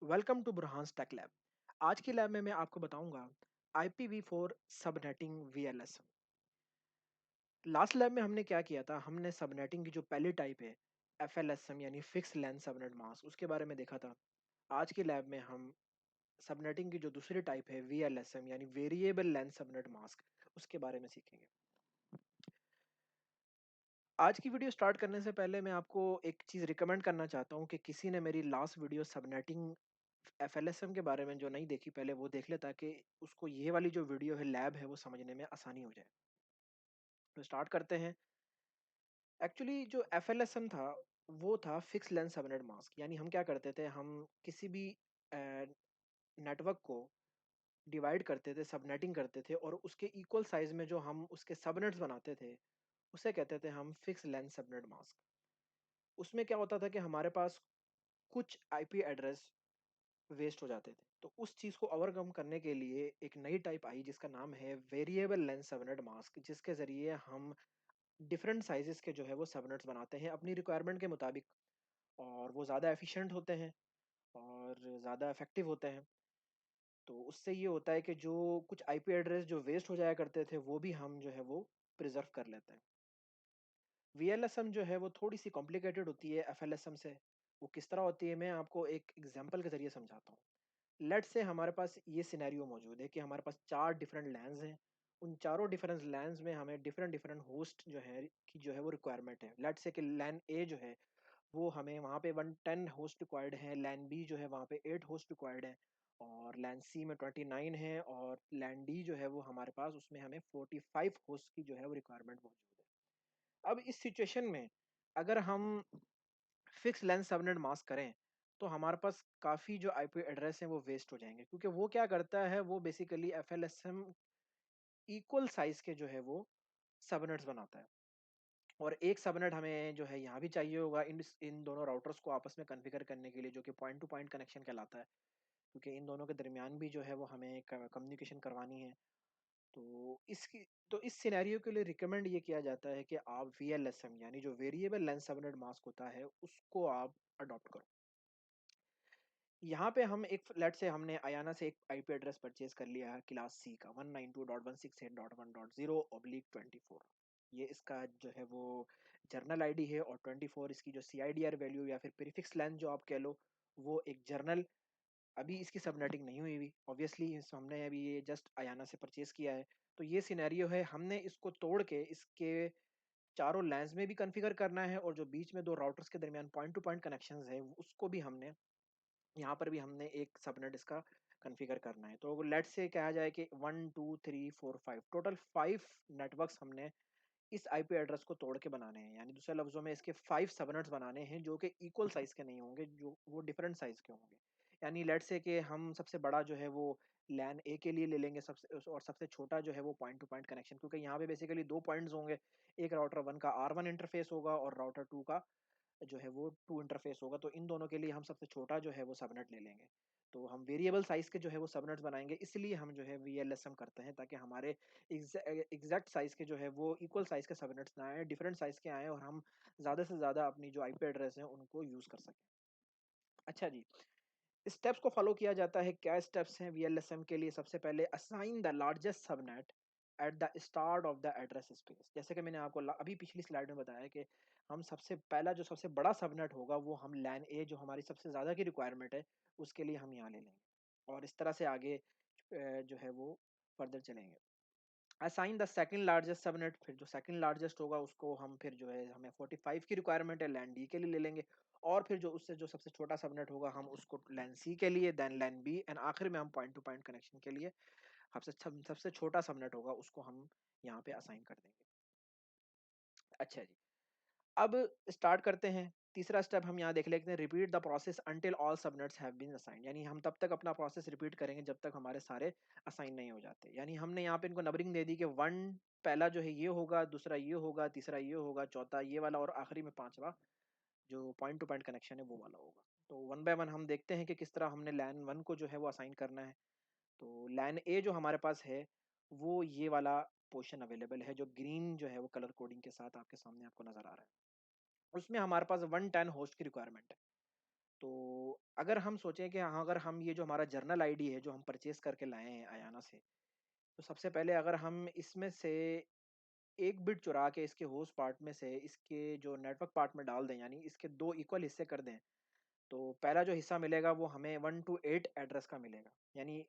Welcome to Burhans tech lab. आज की lab में मैं आपको बताऊंगा IPv4 subnetting VLSM। Last lab में हमने क्या किया था, हमने सबनेटिंग की जो पहली टाइप है FLSM यानी फिक्स लेंथ सबनेट मास्क, उसके बारे में देखा था। आज की लैब में हम सबनेटिंग की जो दूसरी टाइप है VLSM यानी वेरिएबल लेंथ सबनेट मास्क, उसके बारे में सीखेंगे। आज की वीडियो स्टार्ट करने से पहले मैं आपको एक चीज़ रिकमेंड करना चाहता हूँ कि किसी ने मेरी लास्ट वीडियो सबनेटिंग FLSM के बारे में जो नहीं देखी, पहले वो देख ले ताकि उसको ये वाली जो वीडियो है लैब है वो समझने में आसानी हो जाए। तो स्टार्ट करते हैं। एक्चुअली जो FLSM था वो था फिक्स लेंथ सबनेट मास्क, यानी हम क्या करते थे, हम किसी भी नेटवर्क को डिवाइड करते थे, सबनेटिंग करते थे और उसके इक्वल साइज में जो हम उसके सबनेट्स बनाते थे उसे कहते थे हम फिक्स लेंथ सबनेट मास्क। उसमें क्या होता था कि हमारे पास कुछ आईपी एड्रेस वेस्ट हो जाते थे, तो उस चीज़ को ओवरकम करने के लिए एक नई टाइप आई जिसका नाम है वेरिएबल लेंथ सबनेट मास्क, जिसके ज़रिए हम डिफरेंट साइजेस के जो है वो सबनेट्स बनाते हैं अपनी रिक्वायरमेंट के मुताबिक, और वो ज़्यादा एफिशिएंट होते हैं और ज़्यादा इफेक्टिव होते हैं। तो उससे ये होता है कि जो कुछ आईपी एड्रेस जो वेस्ट हो जाया करते थे वो भी हम जो है वो प्रिजर्व कर लेते हैं। वीएलएसएम जो है वो थोड़ी सी कॉम्प्लिकेटेड होती है एफएलएसएम से। वो किस तरह होती है, मैं आपको एक एग्जांपल के ज़रिए समझाता हूँ। लेट्स से हमारे पास ये सिनेरियो मौजूद है कि हमारे पास 4 डिफरेंट लैन्स हैं। उन चारों डिफरेंट लैन्स में हमें डिफरेंट डिफरेंट होस्ट जो है की जो है वो रिक्वायरमेंट है। लेट्स से कि लैन ए जो है वो हमें वहाँ पे 110 होस्ट रिक्वायर्ड है, लैन बी जो है वहाँ पे 8 होस्ट रिक्वायर्ड है, और लैन सी में 29 है, और लैन डी जो है वो हमारे पास उसमें हमें 45 होस्ट की जो है वो रिक्वायरमेंट मौजूद है। अब इस सिचुएशन में अगर हम फिक्स लेंथ सबनेट मास्क करें तो हमारे पास काफ़ी जो आईपी एड्रेस हैं वो वेस्ट हो जाएंगे, क्योंकि वो क्या करता है, वो बेसिकली एफएलएसएम इक्वल साइज के जो है वो सबनेट्स बनाता है। और एक सबनेट हमें जो है यहाँ भी चाहिए होगा इन इन दोनों राउटर्स को आपस में कॉन्फ़िगर करने के लिए, जो कि पॉइंट टू पॉइंट कनेक्शन कहलाता है, क्योंकि इन दोनों के दरमियान भी जो है वो हमें कम्युनिकेशन करवानी है। तो इसकी तो इस सिनेरियो के लिए रिकमेंड ये किया जाता है कि आप वीएलएसएम यानी जो वेरिएबल लेंथ सबनेट मास्क होता है उसको आप अडॉप्ट करो। यहाँ पे हम एक लेट से हमने अयाना से एक आईपी एड्रेस परचेज कर लिया है क्लास सी का 192.168.1.0/24। ये इसका जो है वो जर्नल आईडी है, और 24 इसकी जो सीआईडीआर वैल्यू या फिर प्रीफिक्स लेंथ जो आप कह लो, वो एक जर्नल। अभी इसकी सबनेटिंग नहीं हुई हुई ऑब्वियसली, हमने अभी ये जस्ट अयाना से परचेज किया है। तो ये सिनेरियो है, हमने इसको तोड़ के इसके चारों लैंस में भी कॉन्फ़िगर करना है, और जो बीच में दो राउटर्स के दरमियान पॉइंट टू पॉइंट कनेक्शंस है उसको भी हमने यहाँ पर भी हमने एक सबनेट इसका कॉन्फ़िगर करना है। तो लेट्स से कहा जाए कि 1 2 3 4 5 टोटल 5 नेटवर्क्स हमने इस आईपी एड्रेस को तोड़ के बनाने हैं, यानी दूसरे लफ्जों में इसके 5 सबनेट्स बनाने हैं जो कि इक्वल साइज के नहीं होंगे, जो वो डिफरेंट साइज के होंगे। यानी लेट्स से कि हम सबसे बड़ा जो है वो लैन ए के लिए ले लेंगे सबसे, और सबसे छोटा जो है वो पॉइंट टू पॉइंट कनेक्शन, क्योंकि यहाँ पे बेसिकली दो पॉइंट्स होंगे। एक राउटर वन का R1 इंटरफेस होगा और राउटर टू का जो है वो टू इंटरफेस होगा। तो इन दोनों के लिए हम सबसे छोटा जो है वो सबनेट ले लेंगे। तो हम वेरिएबल साइज के जो है वो सबनेट्स बनाएंगे, इसलिए हम जो है वीएलएसएम करते हैं, ताकि हमारे एग्जैक्ट साइज के जो है वो इक्वल साइज के सबनेट्स ना आए, डिफरेंट साइज के आए, और हम ज़्यादा से ज़्यादा अपनी जो आईपी एड्रेस है उनको यूज़ कर सकें। अच्छा जी, स्टेप्स को फॉलो किया जाता है। क्या स्टेप्स हैं वीएलएसएम के लिए? सबसे पहले assign the largest subnet at the start of the address space. जैसे कि मैंने आपको अभी पिछली स्लाइड में बताया कि हम सबसे पहला जो सबसे बड़ा सबनेट होगा वो हम लैन ए, जो हमारी सबसे ज़्यादा की रिक्वायरमेंट है, उसके लिए हम यहाँ ले लेंगे, और इस तरह से आगे जो है वो फर्दर चलेंगे। Assign the second largest subnet, फिर जो सेकंड लार्जेस्ट होगा उसको हम फिर जो है, हमें 45 की रिक्वायरमेंट है, लैन डी के लिए ले लेंगे, और फिर जो उससे जो सबसे छोटा सबनेट होगा हम उसको लैन सी के लिए, देन लैन बी, एंड आखिर में हम पॉइंट टू पॉइंट कनेक्शन के लिए सबसे छोटा सबनेट होगा उसको हम यहाँ पे असाइन कर देंगे। अच्छा जी, अब स्टार्ट करते हैं। तीसरा स्टेप हम यहाँ देख लेते हैं, repeat the process until all subnets have been assigned, यानी हम तब तक अपना प्रोसेस रिपीट करेंगे जब तक हमारे सारे असाइन नहीं हो जाते। यानी हमने यहाँ पे इनको नंबरिंग दे दी कि वन पहला जो है ये होगा, दूसरा ये होगा, तीसरा ये होगा, चौथा ये वाला, और आखिरी में पांचवा जो पॉइंट टू पॉइंट कनेक्शन है वो वाला होगा। तो वन बाय वन हम देखते हैं कि किस तरह हमने लैन वन को जो है वो असाइन करना है। तो लैन ए जो हमारे पास है वो ये वाला पोर्शन अवेलेबल है, जो ग्रीन जो है वो कलर कोडिंग के साथ आपके सामने आपको नजर आ रहा है। उसमें हमारे पास 110 होस्ट की रिक्वायरमेंट है। तो अगर हम सोचें कि हाँ, अगर हम ये जो हमारा जर्नल आईडी है, जो हम परचेज़ करके लाए हैं अयाना से, तो सबसे पहले अगर हम इसमें से एक बिट चुरा के इसके होस्ट पार्ट में से इसके जो नेटवर्क पार्ट में डाल दें, यानी इसके 2 इक्वल हिस्से कर दें, तो पहला जो हिस्सा मिलेगा वो हमें 1 टू 8 एड्रेस का मिलेगा। यानी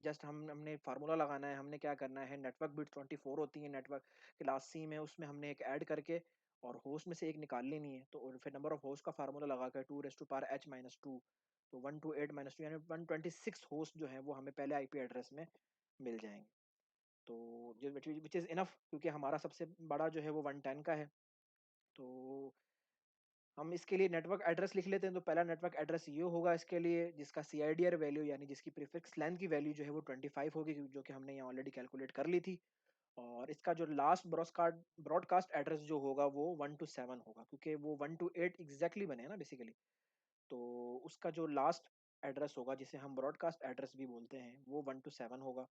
जस्ट हमने फार्मूला लगाना है, हमने क्या करना है, नेटवर्क बिट 24 होती है नेटवर्क क्लास सी में, उसमें हमने एक ऐड करके और होस्ट में से एक निकाल लेनी है। तो और फिर नंबर ऑफ होस्ट का फार्मूला लगा कर 2 raise to power h minus 2, तो 1 टू 8 माइनस 2 यानी 126 होस्ट जो हैं वो हमें पहले आईपी एड्रेस में मिल जाएँगे। तो जो व्हिच इज़ इनफ, क्योंकि हमारा सबसे बड़ा जो है वो 110 का है। तो हम इसके लिए नेटवर्क एड्रेस लिख लेते हैं, तो पहला नेटवर्क एड्रेस ये होगा इसके लिए, जिसका सीआईडीआर वैल्यू यानी जिसकी प्रीफिक्स लेंथ की वैल्यू जो है वो 25 होगी, जो कि हमने यहाँ ऑलरेडी कैलकुलेट कर ली थी। और इसका जो लास्ट ब्रॉडकास्ट एड्रेस जो होगा वो 1 टू 7 होगा, क्योंकि वो 1 टू 8 एग्जैक्टली बने हैं ना बेसिकली। तो उसका जो लास्ट एड्रेस होगा, जिसे हम ब्रॉडकास्ट एड्रेस भी बोलते हैं, वो 1 टू 7 होगा।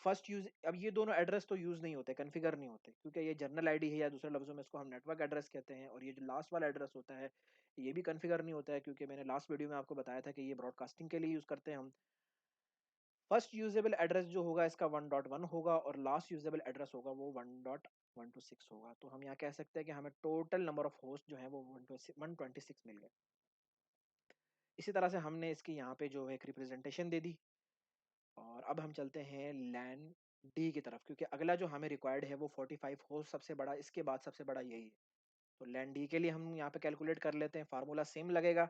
फर्स्ट यूज़, अब ये दोनों एड्रेस तो यूज़ नहीं होते, कॉन्फ़िगर नहीं होते, क्योंकि ये जनरल आईडी है, या दूसरे लफ्ज़ों में इसको हम नेटवर्क एड्रेस कहते हैं। और ये जो लास्ट वाला एड्रेस होता है, ये भी कॉन्फ़िगर नहीं होता है, क्योंकि मैंने लास्ट वीडियो में आपको बताया था कि ये ब्रॉडकास्टिंग के लिए यूज़ करते हैं हम। फर्स्ट यूज़ेबल एड्रेस जो होगा इसका 1.1 होगा, और लास्ट यूज़ेबल एड्रेस होगा वो 1.126 होगा। तो हम यहाँ कह सकते हैं कि हमें टोटल नंबर ऑफ होस्ट जो है वो 126 मिल गए। इसी तरह से हमने इसकी यहाँ पे जो है एक रिप्रेजेंटेशन दे दी। और अब हम चलते हैं लैन डी की तरफ, क्योंकि अगला जो हमें रिक्वायर्ड है वो 45 होस्ट सबसे बड़ा, इसके बाद सबसे बड़ा यही है। तो लैन डी के लिए हम यहाँ पे कैलकुलेट कर लेते हैं, फार्मूला सेम लगेगा।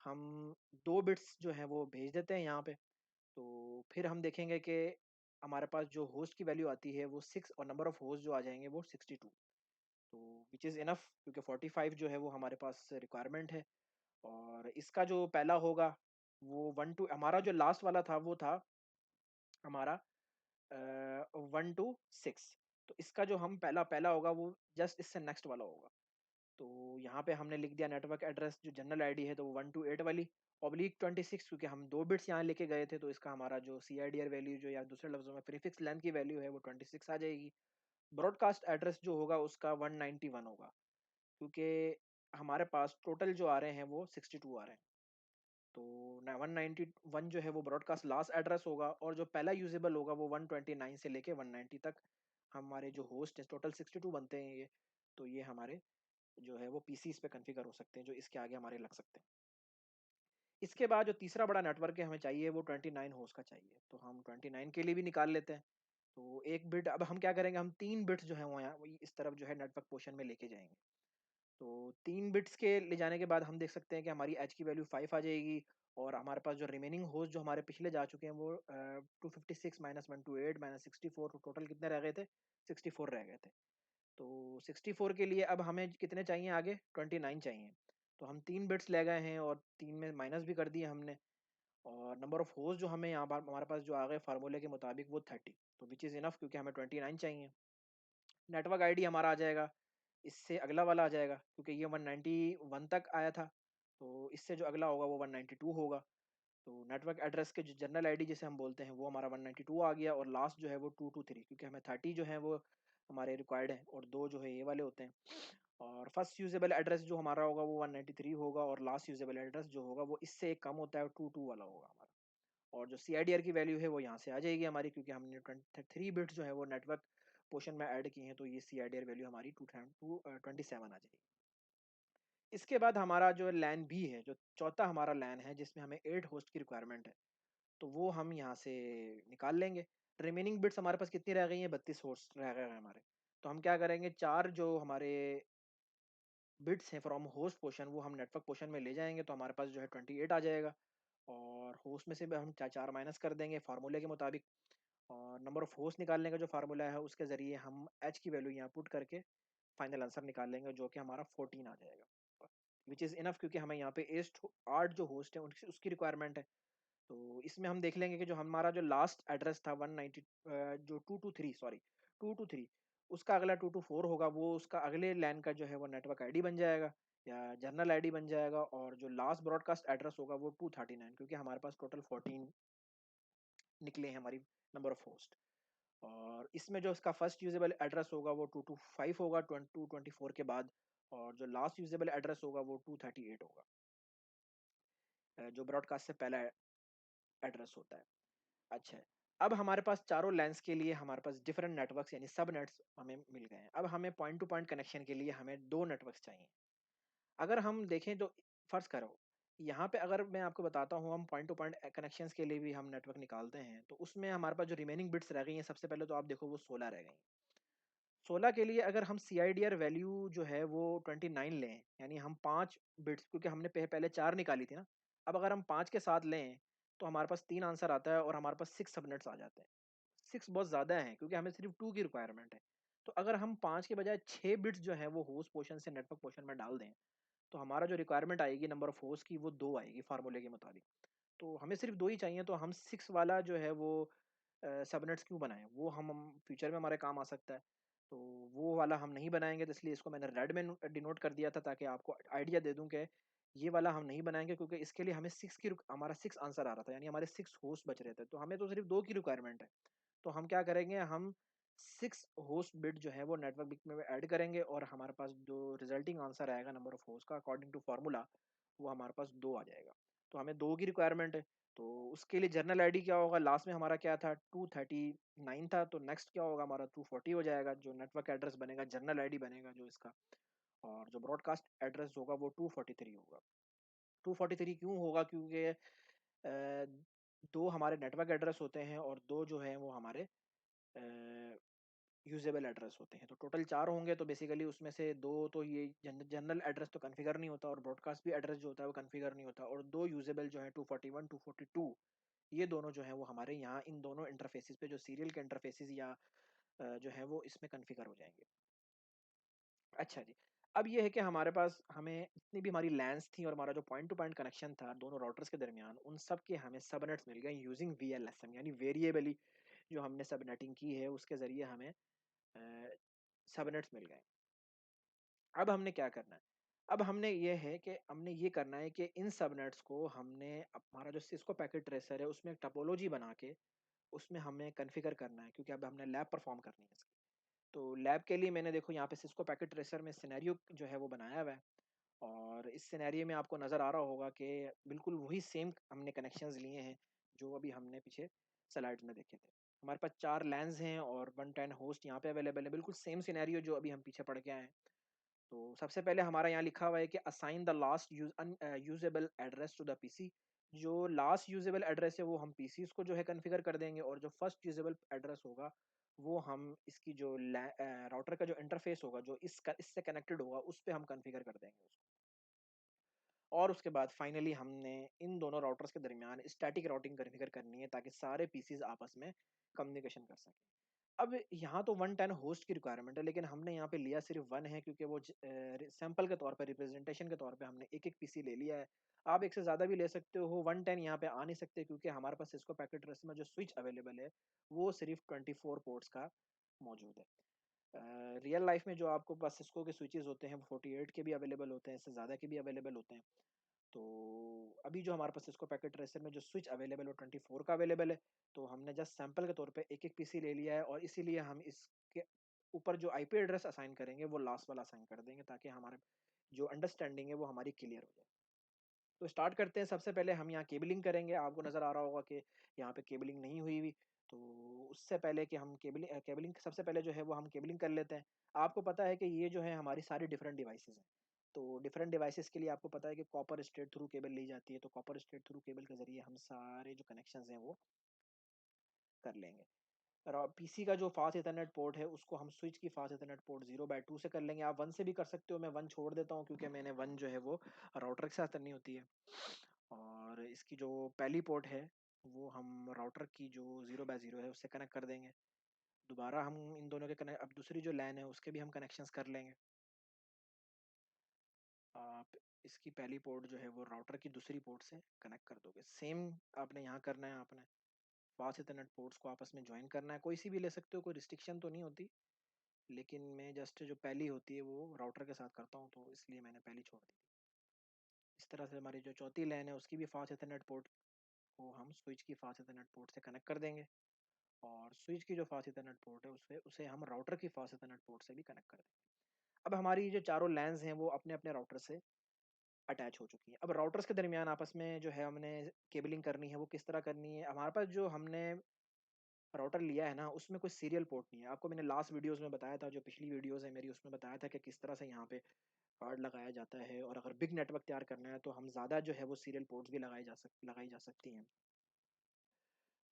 हम 2 बिट्स जो हैं वो भेज देते हैं यहाँ पे। तो फिर हम देखेंगे कि हमारे पास जो होस्ट की वैल्यू आती है वो 6, और नंबर ऑफ होस्ट जो आ जाएँगे वो 62। तो व्हिच इज़ इनफ, क्योंकि 45 जो है वो हमारे पास रिक्वायरमेंट है। और इसका जो पहला होगा वो 1 टू, हमारा जो लास्ट वाला था वो था हमारा 1 टू 6। तो इसका जो हम पहला पहला होगा वो जस्ट इससे नेक्स्ट वाला होगा। तो यहाँ पे हमने लिख दिया नेटवर्क एड्रेस जो जनरल आईडी है, तो वो 1 टू 8 वाली ऑब्लिक 26, क्योंकि हम 2 बिट्स यहाँ लेके गए थे, तो इसका हमारा जो सीआईडीआर वैल्यू जो, या दूसरे लफ्ज़ों में प्रीफिक्स लेंथ की वैल्यू है वो 26 आ जाएगी। ब्रॉडकास्ट एड्रेस जो होगा उसका 191 होगा, क्योंकि हमारे पास टोटल जो आ रहे हैं वो 62 आ रहे हैं। तो 191 जो है वो ब्रॉडकास्ट लास्ट एड्रेस होगा, और जो पहला यूजेबल होगा वो 129 से लेके 190 तक हमारे जो होस्ट है, टोटल 62 बनते हैं ये। तो ये हमारे जो है वो पीसीस पे कॉन्फ़िगर हो सकते हैं, जो इसके आगे हमारे लग सकते हैं। इसके बाद जो तीसरा बड़ा नेटवर्क है हमें चाहिए वो 29 होस्ट का चाहिए, तो हम 29 के लिए भी निकाल लेते हैं। तो 1 बिट, अब हम क्या करेंगे, हम 3 बिट्स जो हैं वो यहाँ इस तरफ जो है नेटवर्क पोर्शन में लेके जाएँगे। तो 3 बिट्स के ले जाने के बाद हम देख सकते हैं कि हमारी एच की वैल्यू 5 आ जाएगी, और हमारे पास जो रिमेनिंग होस्ट जो हमारे पिछले जा चुके हैं वो 256 माइनस 128 माइनस 64, तो टोटल कितने रह गए थे, 64 रह गए थे। तो 64 के लिए अब हमें कितने चाहिए आगे, 29 चाहिए। तो हम 3 बिट्स ले गए हैं और 3 में माइनस भी कर दिए हमने। और नंबर ऑफ होस्ट जो हमें यहाँ पर हमारे पास जो आ गए फार्मूले के मुताबिक वो 30, तो विच इज़ इनफ, क्योंकि हमें 29 चाहिए। नेटवर्क आईडी हमारा आ जाएगा, इससे अगला वाला आ जाएगा, क्योंकि ये 191 तक आया था, तो इससे जो अगला होगा वो 192 होगा। तो नेटवर्क एड्रेस के जो जनरल आईडी जिसे हम बोलते हैं वो हमारा 192 आ गया, और लास्ट जो है वो 223, क्योंकि हमें 30 जो है वो हमारे रिक्वायर्ड है, और 2 जो है ये वाले होते हैं। और फर्स्ट यूजेबल एड्रेस जो हमारा होगा वो 193 होगा, और लास्ट यूजेबल एड्रेस जो होगा वो इससे एक कम होता है, 22 वाला होगा हमारा। और जो सीआईडीआर की वैल्यू है वो यहाँ से आ जाएगी हमारी, क्योंकि हमने 23 बिट्स जो है वो नेटवर्क पोर्शन में ऐड किए हैं, तो ये सीआईडीआर वैल्यू हमारी 27 आ जाएगी। इसके बाद हमारा जो लैन बी है, जो चौथा हमारा लैन है जिसमें हमें 8 होस्ट की रिक्वायरमेंट है, तो वो हम यहाँ से निकाल लेंगे। रिमेनिंग बिट्स हमारे पास कितनी रह गई हैं, 32 होस्ट रह गए हैं हमारे। तो हम क्या करेंगे, 4 जो हमारे बिट्स हैं फ्रॉम होस्ट पोर्शन वो हम नेटवर्क पोर्शन में ले जाएंगे, तो हमारे पास जो है 28 आ जाएगा। और होस्ट में से भी हम 4 माइनस कर देंगे फार्मूले के मुताबिक। और नंबर ऑफ होस्ट निकालने का जो फार्मूला है उसके ज़रिए हम एच की वैल्यू यहाँ पुट करके फाइनल आंसर निकाल लेंगे, जो कि हमारा 14 आ जाएगा, विच इज़ इनफ, क्योंकि हमें यहाँ पे 8 जो होस्ट है उनकी उसकी रिक्वायरमेंट है। तो इसमें हम देख लेंगे कि जो हमारा जो लास्ट एड्रेस था 190, जो 223, सॉरी 223, उसका अगला 224 होगा, वो उसका अगले लैन का जो है वो नेटवर्क आईडी बन जाएगा, या जनरल आईडी बन जाएगा। और जो लास्ट ब्रॉडकास्ट एड्रेस होगा वो 239, क्योंकि हमारे पास टोटल 14 निकले हैं हमारी नंबर ऑफ होस्ट। और इसमें जो इसका फर्स्ट यूजेबल एड्रेस होगा वो 225 होगा 224 के बाद, और जो लास्ट यूजेबल एड्रेस होगा वो 238 होगा। जो ब्रॉडकास्ट से पहला एड्रेस होता है। अच्छा है। अब हमारे पास चारों लैन्स के लिए हमारे पास डिफरेंट नेटवर्क्स यानी सब नेट्स हमें मिल गए हैं। अब हमें पॉइंट टू पॉइंट कनेक्शन के लिए हमें 2 नेटवर्क्स चाहिए। अगर हम देखें तो फ़र्ज़ करो, यहाँ पे अगर मैं आपको बताता हूँ हम पॉइंट टू पॉइंट कनेक्शंस के लिए भी हम नेटवर्क निकालते हैं, तो उसमें हमारे पास जो रिमेनिंग बिट्स रह गई हैं, सबसे पहले तो आप देखो वो 16 रह गई। 16 के लिए अगर हम सीआईडीआर वैल्यू जो है वो 29 लें, यानी हम 5 बिट्स, क्योंकि हमने पहले 4 निकाली थी ना, अब अगर हम 5 के साथ लें, तो हमारे पास 3 आंसर आता है और हमारे पास 6 सबनेट्स आ जाते हैं। 6 बहुत ज़्यादा हैं क्योंकि हमें सिर्फ़ 2 की रिक्वायरमेंट है। तो अगर हम 5 के बजाय 6 बिट्स जो हैं वो होस्ट पोर्शन से नेटवर्क पोर्शन में डाल दें, तो हमारा जो रिक्वायरमेंट आएगी नंबर ऑफ होस्ट की वो 2 आएगी फ़ॉर्मूले के मुताबिक। तो हमें सिर्फ़ 2 ही चाहिए, तो हम 6 वाला जो है वो सबनेट्स क्यों बनाएँ? वो हम फ्यूचर में हमारे काम आ सकता है। तो वो वाला हम नहीं बनाएँगे, तो इसलिए इसको मैंने रेड में डिनोट कर दिया था ताकि आपको आइडिया दे दूँ कि ये वाला हम नहीं बनाएँगे, क्योंकि इसके लिए हमें 6 की हमारा 6 आंसर आ रहा था, यानी हमारे 6 होस्ट बच रहे थे। तो हमें तो सिर्फ़ 2 की रिक्वायरमेंट है। तो हम क्या करेंगे, हम 6 होस्ट बिट जो है वो नेटवर्क बिट में ऐड करेंगे और हमारे पास जो रिजल्टिंग आंसर आएगा नंबर ऑफ होस्ट का अकॉर्डिंग टू फार्मूला, वो हमारे पास 2 आ जाएगा। तो हमें 2 की रिक्वायरमेंट है, तो उसके लिए जर्नल आईडी क्या होगा, लास्ट में हमारा क्या था 239 था, तो नेक्स्ट क्या होगा हमारा 240 हो जाएगा, जो नेटवर्क एड्रेस बनेगा, जर्नल आईडी बनेगा जो इसका, और जो ब्रॉडकास्ट एड्रेस होगा वो 243 होगा। 243 क्यों होगा, क्योंकि 2 हमारे नेटवर्क एड्रेस होते हैं और 2 जो हैं वो हमारे यूजेबल एड्रेस होते हैं। तो टोटल 4 होंगे, तो बेसिकली उसमें से 2 तो ये जनरल एड्रेस तो कॉन्फ़िगर नहीं होता और ब्रॉडकास्ट भी एड्रेस जो होता है वो कॉन्फ़िगर नहीं होता, और 2 यूजेबल जो हैं 241, 242, ये दोनों जो हैं वो हमारे यहाँ इन दोनों इंटरफ़ेसेज़ पे जो सीरियल के इंटरफ़ेसेज़ या जो हैं वो इसमें कॉन्फ़िगर हो जाएँगे। अच्छा जी। अब ये है कि हमारे पास हमें जितनी भी हमारी लैन्स थी और हमारा जो पॉइंट टू पॉइंट कनेक्शन था दोनों राउटर्स के दरमियान, उन सब के हमें सबनेट्स मिल गए यूज़िंग वीएलएसएम, यानी वेरिएबली जो हमने सबनेटिंग की है उसके ज़रिए हमें अ, सबनेट्स मिल गए। अब हमने क्या करना है? अब हमने ये है कि हमने ये करना है कि इन सबनेट्स को हमने हमारा जो सिस्को पैकेट ट्रेसर है उसमें एक टोपोलॉजी बना के उसमें हमें कॉन्फ़िगर करना है, क्योंकि अब हमने लैब परफ़ॉर्म करनी है इसकी। तो लैब के लिए मैंने देखो यहाँ पे सिस्को पैकेट ट्रेसर में सिनेरियो जो है वो बनाया हुआ है, और इस सिनेरियो में आपको नज़र आ रहा होगा कि बिल्कुल वही सेम हमने कनेक्शंस लिए हैं जो अभी हमने पीछे स्लाइड्स में देखे थे। हमारे पास 4 लैन्स हैं और 110 होस्ट यहाँ पे अवेलेबल है, बिल्कुल सेम सिनेरियो जो अभी हम पीछे पढ़ के आए हैं। तो सबसे पहले हमारा यहाँ लिखा हुआ है कि assign the last usable address to the PC. जो लास्ट यूजेबल एड्रेस है वो हम पीसीज को जो है कॉन्फ़िगर कर देंगे, और जो फर्स्ट यूजेबल एड्रेस होगा वो हम इसकी जो राउटर का जो इंटरफेस होगा जो इससे कनेक्टेड होगा उस पे हम कॉन्फ़िगर कर देंगे उसको। और उसके बाद फाइनली हमने इन दोनों राउटर्स के दरमियान स्टैटिक राउटिंग कॉन्फ़िगर करनी है ताकि सारे पीसीज आपस में कम्युनिकेशन कर सकें। अब यहाँ तो 110 होस्ट की रिक्वायरमेंट है, लेकिन हमने यहाँ पे लिया सिर्फ 1 है, क्योंकि वो सैंपल के तौर पे रिप्रेजेंटेशन के तौर पे हमने एक-एक पीसी ले लिया है। आप एक से ज़्यादा भी ले सकते हो, 110 यहाँ पे आ नहीं सकते क्योंकि हमारे पास सिस्को पैकेट ट्रेस में जो स्विच अवेलेबल है, वो सिर्फ 24 पोर्ट्स का मौजूद है। रियल लाइफ में जो आपको पास सिस्को के स्विचेज़ होते हैं, वो 48 के भी अवेलेबल होते हैं, इससे ज़्यादा के भी अवेलेबल होते हैं। तो अभी जो हमारे पास सिस्को पैकेट ट्रेसर में जो स्विच अवेलेबल है, वो 24 का अवेलेबल है। तो हमने जस्ट सैंपल के तौर पे एक-एक पीसी ले लिया है, और इसीलिए हम इसके ऊपर जो आईपी एड्रेस असाइन करेंगे, वो लास्ट वाला असाइन कर देंगे ताकि हमारे जो अंडरस्टैंडिंग है, वो हमारी क्लियर हो जाए। तो स्टार्ट करते हैं, सबसे पहले हम यहाँ केबलिंग करेंगे। आपको नज़र आ रहा होगा कि यहाँ पे केबलिंग नहीं हुई हुई, तो उससे पहले कि हम केबलिंग सबसे पहले जो है वो हम केबलिंग कर लेते हैं। आपको पता है कि ये जो है हमारी सारी डिफरेंट डिवाइसेज़ हैं। तो डिफरेंट डिवाइसेज़ के लिए आपको पता है कि कॉपर स्ट्रेट थ्रू केबल ली जाती है, तो कॉपर स्ट्रेट थ्रू केबल के ज़रिए हम सारे जो कनेक्शंस हैं वो कर लेंगे। पीसी का जो फास्ट इथरनेट पोर्ट है उसको हम स्विच की फास्ट इथरनेट पोर्ट 0/2 से कर लेंगे। आप 1 से भी कर सकते हो, मैं 1 छोड़ देता हूँ क्योंकि मैंने 1 जो है वो राउटर के साथ करनी होती है। और इसकी जो पहली पोर्ट है वो हम राउटर की जो 0/0 है उससे कनेक्ट कर देंगे। दोबारा हम इन दोनों के कनेक्ट अब दूसरी जो लैन है उसके भी हम कनेक्शंस कर लेंगे। आप इसकी पहली पोर्ट जो है वो राउटर की दूसरी पोर्ट से कनेक्ट कर दोगे। सेम आपने यहाँ करना है, आपने फास्ट इथरनेट पोर्ट्स को आपस में जॉइन करना है। कोई सी भी ले सकते हो, कोई रिस्ट्रिक्शन तो नहीं होती। लेकिन मैं जस्ट जो पहली होती है वो राउटर के साथ करता हूँ, तो इसलिए मैंने पहली छोड़ दी थी। इस तरह से हमारी जो चौथी लाइन है उसकी भी फास्ट इथरनेट पोर्ट को हम स्विच की फास्ट इथरनेट पोर्ट से कनेक्ट कर देंगे, और स्विच की जो फास्ट इथरनेट पोर्ट है उसे उसे हम राउटर की फास्ट इथरनेट पोर्ट से भी कनेक्ट कर देंगे। अब हमारी जो चारों लाइन्स हैं वो अपने अपने राउटर से अटैच हो चुकी हैं। अब राउटर्स के दरमियान आपस में जो है हमने केबलिंग करनी है, वो किस तरह करनी है? हमारे पास जो हमने राउटर लिया है ना, उसमें कोई सीरियल पोर्ट नहीं है। आपको मैंने लास्ट वीडियोज़ में बताया था, जो पिछली वीडियोज़ है मेरी, उसमें बताया था कि किस तरह से यहाँ पे कार्ड लगाया जाता है, और अगर बिग नेटवर्क तैयार करना है, तो हम ज़्यादा जो है वो सीरियल पोर्ट्स भी लगाई जा सकती हैं।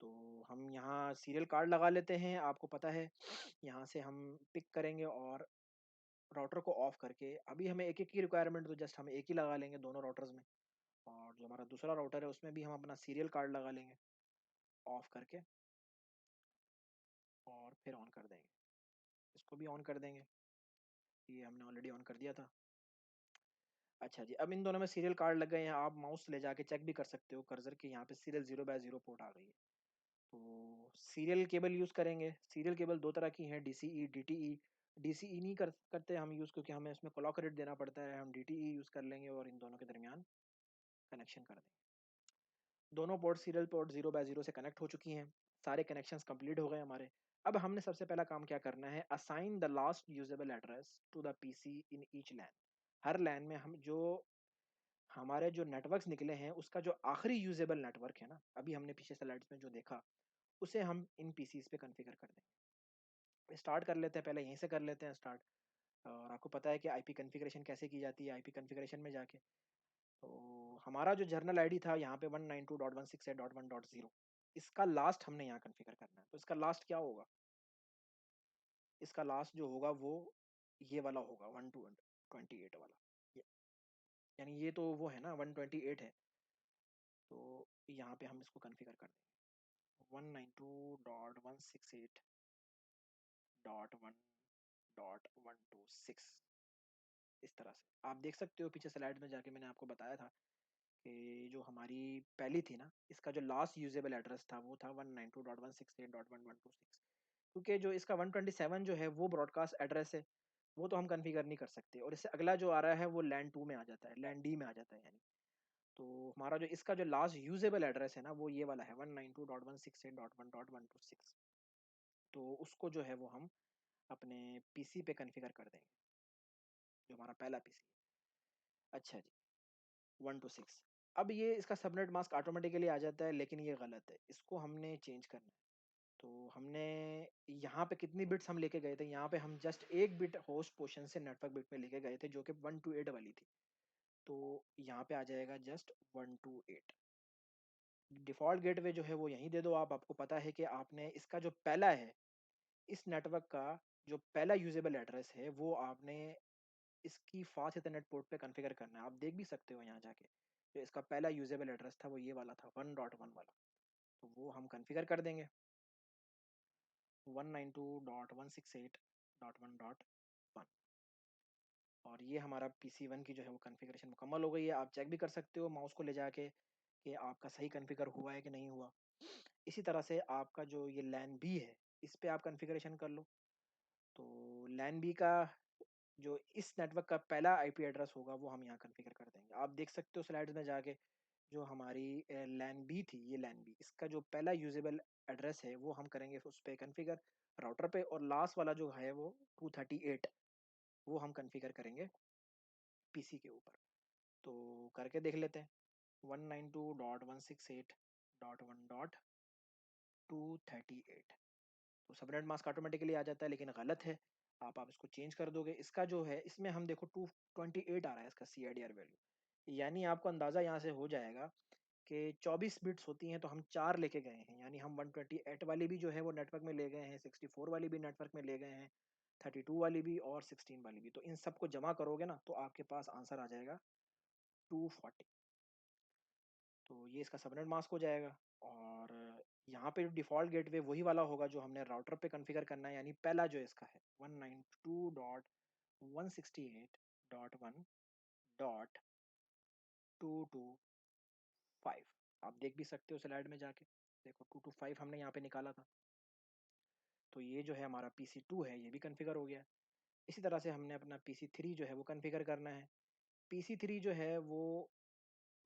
तो हम यहाँ सीरियल कार्ड लगा लेते हैं, आपको पता है, यहाँ से हम पिक करेंगे और राउटर को ऑफ करके, अभी हमें एक-एक की रिक्वायरमेंट, तो जस्ट हम एक ही लगा लेंगे दोनों राउटर्स में, और जो हमारा दूसरा राउटर है उसमें भी हम अपना सीरियल कार्ड लगा लेंगे, ऑफ करके, और फिर ऑन कर देंगे। इसको भी ऑन कर देंगे, ये हमने ऑलरेडी ऑन कर दिया था। अच्छा जी, अब इन दोनों में सीरियल कार्ड लग गए हैं, आप माउस ले जाके चेक भी कर सकते हो कर्सर के, यहाँ पे सीरियल 0/0 पोर्ट आ गई है। तो सीरियल केबल यूज़ करेंगे, सीरियल केबल 2 तरह की हैं, डीसीई, डीटीई। डीसीई नहीं करते हम यूज़, क्योंकि हमें उसमें क्लॉक रेट देना पड़ता है, हम डीटीई यूज़ कर लेंगे और इन दोनों के दरमियान कनेक्शन कर देंगे। दोनों पोर्ट सीरियल पोर्ट 0/0 से कनेक्ट हो चुकी हैं, सारे कनेक्शंस कंप्लीट हो गए हमारे। अब हमने सबसे पहला काम क्या करना है, assign the last usable address to the PC in each LAN. हर लैन में हम जो हमारे जो नेटवर्क्स निकले हैं, उसका जो आखिरी यूजेबल नेटवर्क है ना, अभी हमने पीछे स्लाइड्स में जो देखा, उसे हम इन पीसीज पे कॉन्फ़िगर कर देंगे। स्टार्ट कर लेते हैं, पहले यहीं से कर लेते हैं स्टार्ट। और आपको पता है कि आईपी कॉन्फ़िगरेशन कैसे की जाती है, आईपी कॉन्फ़िगरेशन में जाके। तो हमारा जो जर्नल आईडी था यहाँ पे 192.168.1.0, इसका लास्ट हमने यहाँ कॉन्फ़िगर करना है। तो इसका लास्ट क्या होगा? इसका लास्ट जो होगा वो ये वाला होगा, 128 वाला। य यानी ये तो वो है ना, 128 है, तो यहाँ पे हम इसको कॉन्फ़िगर कर देंगे। 192.168.1.126, इस तरह से। आप देख सकते हो पीछे स्लाइड में जाके, मैंने आपको बताया था कि जो हमारी पहली थी ना, इसका जो लास्ट यूजेबल एड्रेस था वो था 192.168.1.126, क्योंकि जो इसका 127 जो है वो ब्रॉडकास्ट एड्रेस है, वो तो हम कॉन्फ़िगर नहीं कर सकते, और इससे अगला जो आ रहा है वो लैन 2 में आ जाता है, लैन डी में आ जाता है यानी। तो हमारा जो इसका जो लास्ट यूजेबल एड्रेस है ना, वो ये वाला है, 192.168.1.126। तो उसको जो है वो हम अपने पीसी पे कॉन्फ़िगर कर देंगे, जो हमारा पहला पीसी है। अच्छा जी, 1 to 6। अब ये इसका सबनेट मास्क ऑटोमेटिकली आ जाता है, लेकिन ये गलत है, इसको हमने चेंज करना है। तो हमने यहाँ पे कितनी बिट्स हम लेके गए थे, यहाँ पे हम जस्ट 1 बिट होस्ट पोर्शन से नेटवर्क बिट में लेके गए थे, जो कि 1 to 8 वाली थी। तो यहाँ पे आ जाएगा जस्ट 1 to 8। डिफ़ॉल्ट गेटवे जो है वो यहीं दे दो आप, आपको पता है कि आपने इसका जो पहला है, इस नेटवर्क का जो पहला यूज़ेबल एड्रेस है, वो आपने इसकी फास्ट इथरनेट पोर्ट पे कॉन्फ़िगर करना है। आप देख भी सकते हो यहाँ जाके, जो इसका पहला यूज़ेबल एड्रेस था वो ये वाला था, 1.1 वाला। तो वो हम कॉन्फ़िगर कर देंगे, 192.168.1.1, और ये हमारा पीसी 1 की जो है वो कॉन्फ़िगरेशन मुकम्मल हो गई है। आप चेक भी कर सकते हो माउस को ले जाके कि आपका सही कॉन्फ़िगर हुआ है कि नहीं हुआ। इसी तरह से आपका जो ये लैन बी है, इस पे आप कॉन्फ़िगरेशन कर लो। तो लैन बी का जो इस नेटवर्क का पहला आईपी एड्रेस होगा, वो हम यहाँ कॉन्फ़िगर कर देंगे। आप देख सकते हो स्लाइड्स में जाके, जो हमारी लैन बी थी, ये लैन बी, इसका जो पहला यूज़ेबल एड्रेस है, वो हम करेंगे उस पे कॉन्फ़िगर राउटर पे, और लास्ट वाला जो है वो 238, वो हम कॉन्फ़िगर करेंगे पीसी के ऊपर। तो करके देख लेते हैं, 192.168.1.238। तो सबनेट मास्क ऑटोमेटिकली आ जाता है, लेकिन गलत है। आप इसको चेंज कर दोगे। इसका जो है, इसमें हम देखो 228 आ रहा है इसका सीआईडीआर वैल्यू, यानी आपको अंदाज़ा यहाँ से हो जाएगा कि 24 बिट्स होती हैं, तो हम 4 लेके गए हैं, यानी हम 128 वाली भी जो है वो नेटवर्क में ले गए हैं, 64 वाली भी नेटवर्क में ले गए हैं, 32 वाली भी और 16 वाली भी। तो इन सबको जमा करोगे ना, तो आपके पास आंसर आ जाएगा 240। तो ये इसका सबनेट मास्क हो जाएगा, और यहाँ पे डिफ़ॉल्ट गेटवे वही वाला होगा जो हमने राउटर पे कॉन्फ़िगर करना है, यानी पहला जो इसका है, 192.168.1.225। आप देख भी सकते हो स्लाइड में जाके, देखो 225 हमने यहाँ पे निकाला था। तो ये जो है हमारा पीसी 2 है, ये भी कॉन्फ़िगर हो गया। इसी तरह से हमने अपना पीसी 3 जो है वो कॉन्फ़िगर करना है। पीसी 3 जो है वो,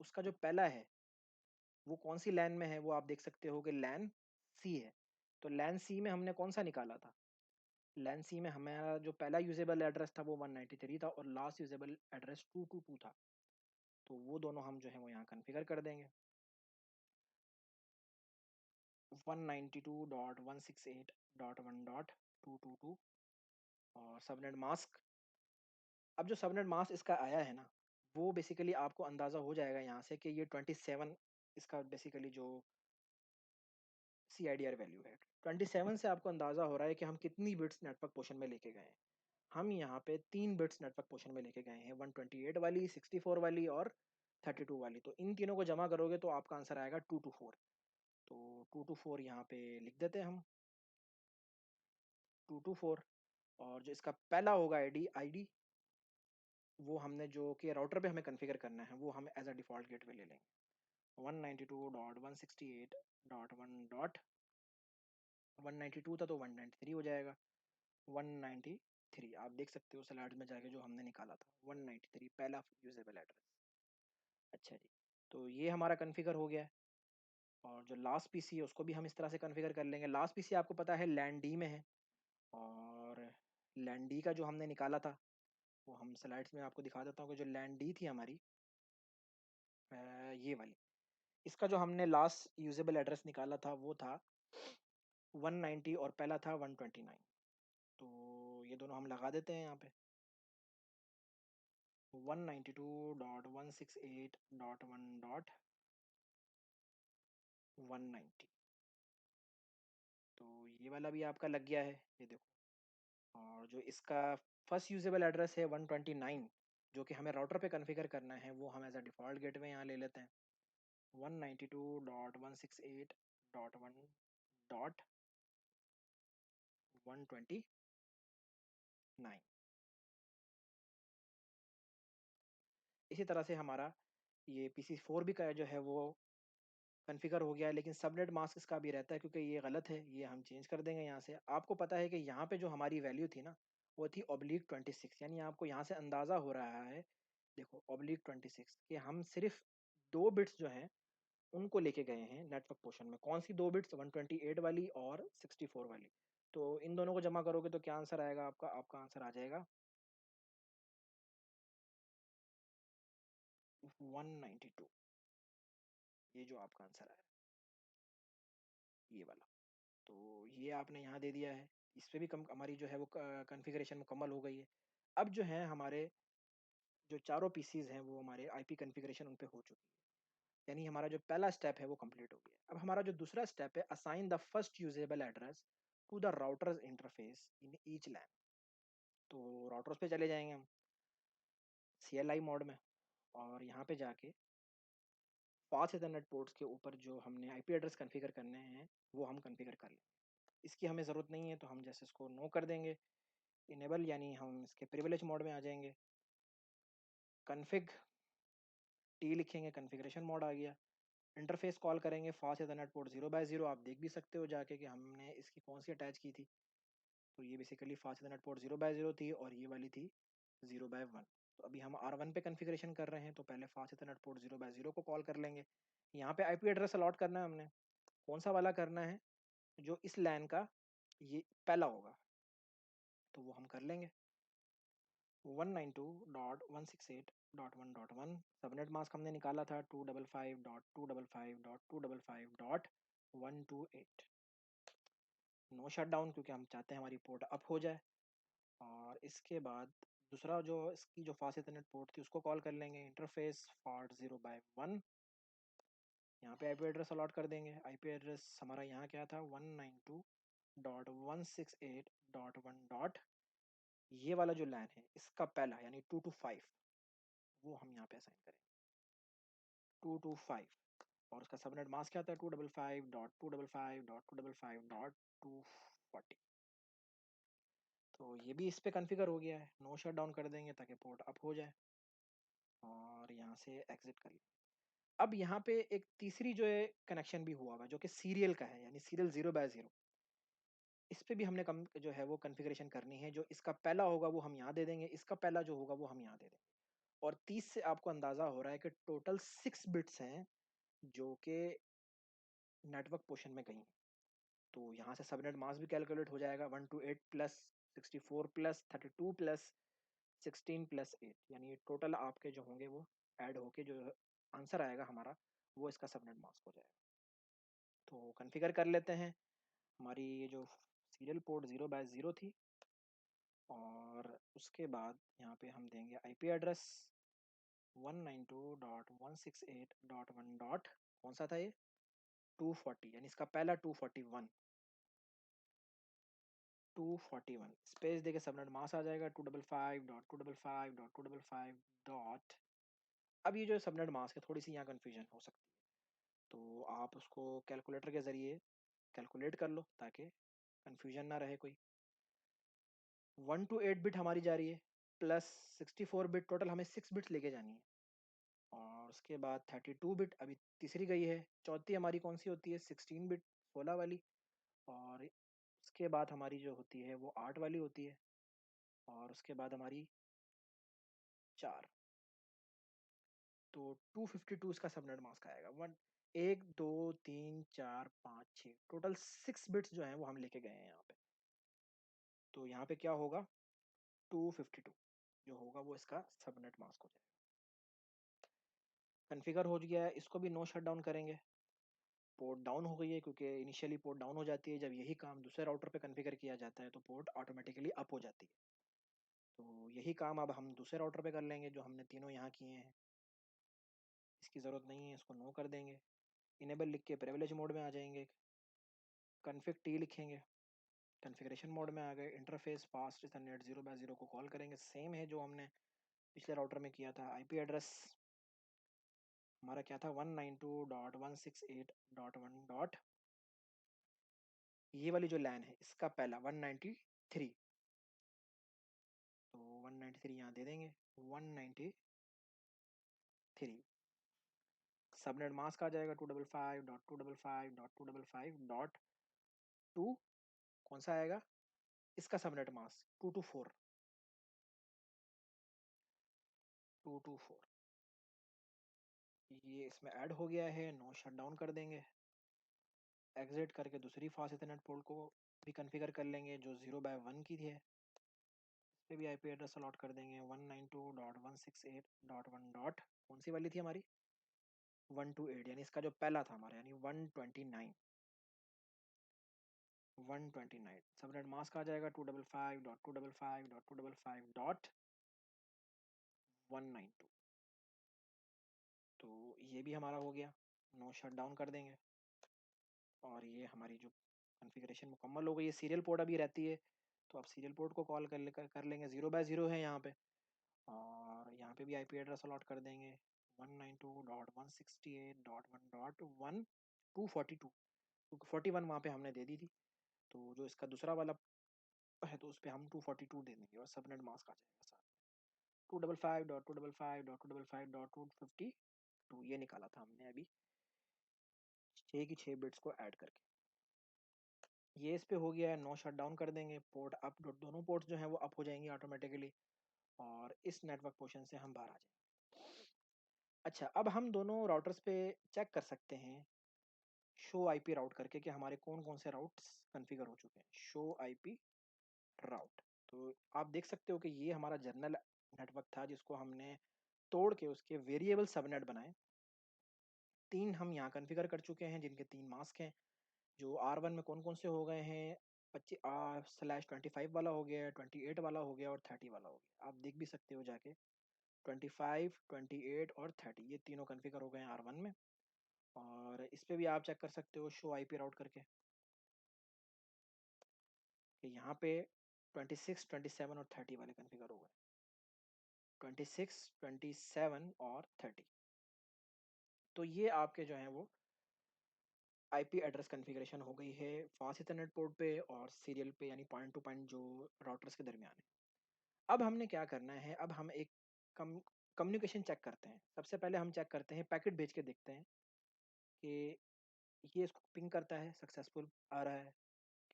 उसका जो पहला है, वो कौन-सी लैन में है, वो आप देख सकते हो कि लैन सी है। तो लैन सी में हमने कौन-सा निकाला था? लैन सी में हमारा जो पहला यूज़ेबल एड्रेस था वो 193 था, और लास्ट यूज़ेबल एड्रेस 222 था। तो वो दोनों हम जो है वो यहाँ कॉन्फ़िगर कर देंगे। 192.168.1.222 और सबनेट मास्क। अब जो सबनेट मास्क इसका आया है ना, वो बेसिकली आपको अंदाज़ा हो जाएगा यहाँ से कि ये 27 इसका बेसिकली जो सीआईडीआर वैल्यू है। 27 से आपको अंदाज़ा हो रहा है कि हम कितनी बिट्स नेटवर्क पोर्शन में लेके गए हैं। हम यहाँ पे 3 बिट्स नेटवर्क पोर्शन में लेके गए हैं, 128 वाली, 64 वाली और 32 वाली। तो इन तीनों को जमा करोगे तो आपका आंसर आएगा 224। तो 224 यहाँ पे लिख देते हैं हम, 224। और जो इसका पहला होगा आईडी आईडी वो हमने जो कि राउटर पे हमें कॉन्फ़िगर करना है, वो हम एज़ अ डिफ़ॉल्ट गेटवे ले लेंगे। 192.168.1.192 था तो 193 हो जाएगा। 193 आप देख सकते हो स्लाइड्स में जाके जो हमने निकाला था, 193 पहला यूज़ेबल एड्रेस। अच्छा जी, तो ये हमारा कॉन्फ़िगर हो गया है। और जो लास्ट पीसी है उसको भी हम इस तरह से कॉन्फ़िगर कर लेंगे। लास्ट पीसी आपको पता है लैन डी में है, और लैन डी का जो हमने निकाला था वो हम स्लाइड्स में आपको दिखा देता हूँ कि जो लैन डी थी हमारी ये वाली, इसका जो हमने लास्ट यूज़ेबल एड्रेस निकाला था वो था 190 और पहला था 129। तो ये दोनों हम लगा देते हैं यहाँ पे। 192.168.1.190, तो ये वाला भी आपका लग गया है, ये देखो। और जो इसका फर्स्ट यूजेबल एड्रेस है 129, जो कि हमें राउटर पे कॉन्फ़िगर करना है, वो हम एज अ डिफ़ॉल्ट गेटवे यहाँ ले लेते हैं। 192.168.1.129। इसी तरह से हमारा ये PC4 भी का जो है वो कॉन्फ़िगर हो गया है, लेकिन सबनेट मास्क इसका भी रहता है क्योंकि ये गलत है, ये हम चेंज कर देंगे यहाँ से। आपको पता है कि यहाँ पे जो हमारी वैल्यू थी ना, वो थी /26, यानी आपको यहाँ से अंदाज़ा हो रहा है, देखो /26, कि हम सिर्फ़ 2 बिट्स जो हैं, उनको लेके गए हैं नेटवर्क पोर्शन में। कौन-सी 2 बिट्स? 128 वाली और 64 वाली। तो इन दोनों को जमा करोगे तो क्या आंसर आएगा आपका? आपका आंसर आ जाएगा 192, ये जो आपका आंसर आया, ये वाला। तो ये आपने यहाँ दे दिया है। इस पे भी कम हमारी जो है वो कॉन्फ़िगरेशन मुकम्मल हो गई है। अब जो है हमारे जो चारों पीसीज़ हैं वो हमारे आईपी कॉन्फ़िगरेशन उन पे हो चुकी है। यानी हमारा जो पहला स्टेप है वो कंप्लीट हो गया। अब हमारा जो दूसरा स्टेप है, assign the first usable address to the routers interface in each LAN. तो राउटर्स पे चले जाएँगे हम, सीएलआई मोड में, और यहाँ पे जाके फास्ट इथरनेट पोर्ट्स के ऊपर जो हमने आईपी एड्रेस कॉन्फ़िगर करने हैं, वो हम कॉन्फ़िगर कर लेंगे। इसकी हमें ज़रूरत नहीं है तो हम जैसे इसको नो कर देंगे। इनेबल यानी हम इसके प्रिविलेज मोड में आ जाएँगे। कॉन्फ़िग टी लिखेंगे, कॉन्फ़िगरेशन मोड आ गया। इंटरफ़ेस कॉल करेंगे फास्ट इथरनेट पोर्ट 0 बाय 0, आप देख भी सकते हो जाके कि हमने इसकी कौन-सी अटैच की थी। तो ये basically fast ethernet port 0 by 0 थी और ये वाली थी 0 बाय 1। तो अभी हम R1 पे कॉन्फ़िगरेशन कर रहे हैं, तो पहले फास्ट इथरनेट पोर्ट 0 बाय 0 को कॉल कर लेंगे। यहाँ पे आईपी एड्रेस अलॉट करना है हमने। कौन-सा वाला करना है? जो इस लैन का ये पहला होगा, तो वो हम कर लेंगे। 192.168.1.1 सबनेट मास्क हमने निकाला था 255.255.255.128। नो शटडाउन क्योंकि हम चाहते हैं हमारी पोर्ट अप हो जाए। और इसके बाद दूसरा जो इसकी जो फास्ट इथरनेट पोर्ट थी उसको कॉल कर लेंगे, इंटरफेस फॉर्ट 0 बाय 1। यहाँ पे आईपी एड्रेस अलॉट कर देंगे। आईपी एड्रेस हमारा यहाँ क्या था? 192.168.1 डॉट, ये वाला जो लैन है इसका पहला यानी 225, वो हम यहाँ पे असाइन करेंगे 225। और उसका सबनेट मास्क क्या था? 255.255.255.240। तो ये भी इस पे कॉन्फ़िगर हो गया है। नो शट डाउन कर देंगे ताकि पोर्ट अप हो जाए, और यहाँ से एग्ज़िट कर लें। अब यहाँ पे एक तीसरी जो है कनेक्शन भी हुआ हुआ जो कि सीरियल का है, यानी सीरियल 0 बाय 0। इस पे भी हमने कम जो है वो कॉन्फ़िगरेशन करनी है। जो इसका पहला होगा वो हम यहाँ दे देंगे, इसका पहला जो होगा वो हम यहाँ दे देंगे। और 30 से आपको अंदाज़ा हो रहा है कि टोटल 6 बिट्स हैं जो कि नेटवर्क पोर्शन में गई हैं। तो यहाँ से सबनेट मास्क भी कैलकुलेट हो जाएगा, 128 प्लस 64 प्लस 32 प्लस 16 प्लस 8, यानी टोटल आपके जो होंगे वो ऐड होके जो आंसर आएगा हमारा वो इसका सबनेट मास्क हो जाएगा। तो कॉन्फ़िगर कर लेते हैं। हमारी ये जो सीरियल पोर्ट 0/0 थी और उसके बाद यहाँ पे हम देंगे आईपी एड्रेस 192.168.1 डॉट कौन सा था ये 240 यानी इसका पहला 241 स्पेस देके सबनेट मास्क आ जाएगा 255.255.255 डॉट। अब ये जो सबनेट मास्क है थोड़ी सी यहाँ कन्फ्यूजन हो सकती है, तो आप उसको कैलकुलेटर के ज़रिए कैलकुलेट कर लो ताकि कन्फ्यूजन ना रहे कोई। 1 to 8 बिट हमारी जा रही है प्लस 64 बिट, टोटल हमें 6 बिट्स लेके जानी है। और उसके बाद 32 बिट अभी तीसरी गई है, चौथी हमारी कौन सी होती है 16 बिट 16 वाली। और उसके बाद हमारी जो होती है वो 8 वाली होती है। और उसके बाद हमारी 4। तो 252 इसका सबनेट मास्क आएगा। वन 1 2 3 4 5 6 टोटल 6 बिट्स जो हैं वो हम लेके गए हैं यहाँ पे। तो यहाँ पे क्या होगा 252 जो होगा वो इसका सबनेट मास्क हो जाएगा। कॉन्फ़िगर हो गया है, इसको भी नो शटडाउन करेंगे। पोर्ट डाउन हो गई है क्योंकि इनिशियली पोर्ट डाउन हो जाती है, जब यही काम दूसरे राउटर पे कॉन्फ़िगर किया जाता है तो पोर्ट ऑटोमेटिकली अप हो जाती है। तो यही काम अब हम दूसरे राउटर पे कर लेंगे जो हमने तीनों यहाँ किए हैं। इसकी ज़रूरत नहीं है, इसको नो कर देंगे। इनेबल लिख के प्रिविलेज मोड में आ जाएंगे। कॉन्फ़िग टी लिखेंगे, कॉन्फ़िगरेशन मोड में आ गए। इंटरफ़ेस फास्ट ईथरनेट 0/0 को कॉल करेंगे, सेम है जो हमने पिछले राउटर में किया था। आईपी एड्रेस हमारा क्या था 192.168.1 डॉट, ये वाली जो लैन है इसका पहला 193, तो 193 यहाँ दे देंगे 193। सबनेट मास्क आ जाएगा 255.255.255.2। कौन सा आएगा इसका सबनेट मास्क 224। ये इसमें ऐड हो गया है, नो शट डाउन कर देंगे। एग्जिट करके दूसरी फास्ट इथरनेट पोर्ट को भी कॉन्फ़िगर कर लेंगे जो 0/1 की थी। इस पे भी आईपी एड्रेस अलॉट कर देंगे 192.168.1 डॉट कौन सी वाली थी हमारी 128, यानी इसका जो पहला था हमारा यानी 129 सबनेट मास्क आ जाएगा 255.255.255.192। तो ये भी हमारा हो गया, नो शट डाउन कर देंगे। और ये हमारी जो कॉन्फ़िगरेशन मुकम्मल हो गई है। सीरियल पोर्ट अभी रहती है, तो आप सीरियल पोर्ट को कॉल कर लेंगे 0/0 है यहाँ पे। और यहाँ पे भी आईपी एड्रेस अलॉट कर देंगे 192.168.1.1 242, क्योंकि 41 वहाँ पे हमने दे दी थी। तो जो इसका दूसरा वाला है तो उस पे हम 242 दे देंगे और सबनेट मास्क आ जाएगा साथ में 255.255.255.252। ये निकाला था हमने अभी 6 की 6 बिट्स को ऐड करके। ये इस पे हो गया है, नो शट डाउन कर देंगे। पोर्ट अप, दोनों पोर्ट्स जो हैं वो अप हो जाएंगी ऑटोमेटिकली और इस नेटवर्क पोर्शन से हम बाहर आ जाएंगे। अच्छा, अब हम दोनों राउटर्स पे चेक कर सकते हैं शो आईपी राउट करके कि हमारे कौन कौन से राउट्स कॉन्फ़िगर हो चुके हैं। शो आईपी राउट, तो आप देख सकते हो कि ये हमारा जनरल नेटवर्क था जिसको हमने तोड़ के उसके वेरिएबल सबनेट बनाए। 3 हम यहाँ कॉन्फ़िगर कर चुके हैं जिनके 3 मास्क हैं। जो R1 में कौन-कौन से हो गए हैं 25/25 वाला हो गया, 28 वाला हो गया और 30 वाला हो गया। आप देख भी सकते हो जाके 25, 28 और 30 ये तीनों कॉन्फ़िगर हो गए हैं R1 में। और इस पे भी आप चेक कर सकते हो शो आईपी राउट करके कि यहाँ पे 26, 27 और 30 वाले कॉन्फ़िगर हो गए। 26, 27 और 30, तो ये आपके जो हैं वो आईपी एड्रेस कॉन्फ़िगरेशन हो गई है फास्ट ईथरनेट पोर्ट पे और सीरियल पे, यानी पॉइंट टू पॉइंट जो राउटर्स के दरमियान है। अब हमने क्या करना है, अब हम एक कम कम्युनिकेशन चेक करते हैं। सबसे पहले हम चेक करते हैं, पैकेट भेज के देखते हैं कि ये इसको पिंग करता है, सक्सेसफुल आ रहा है।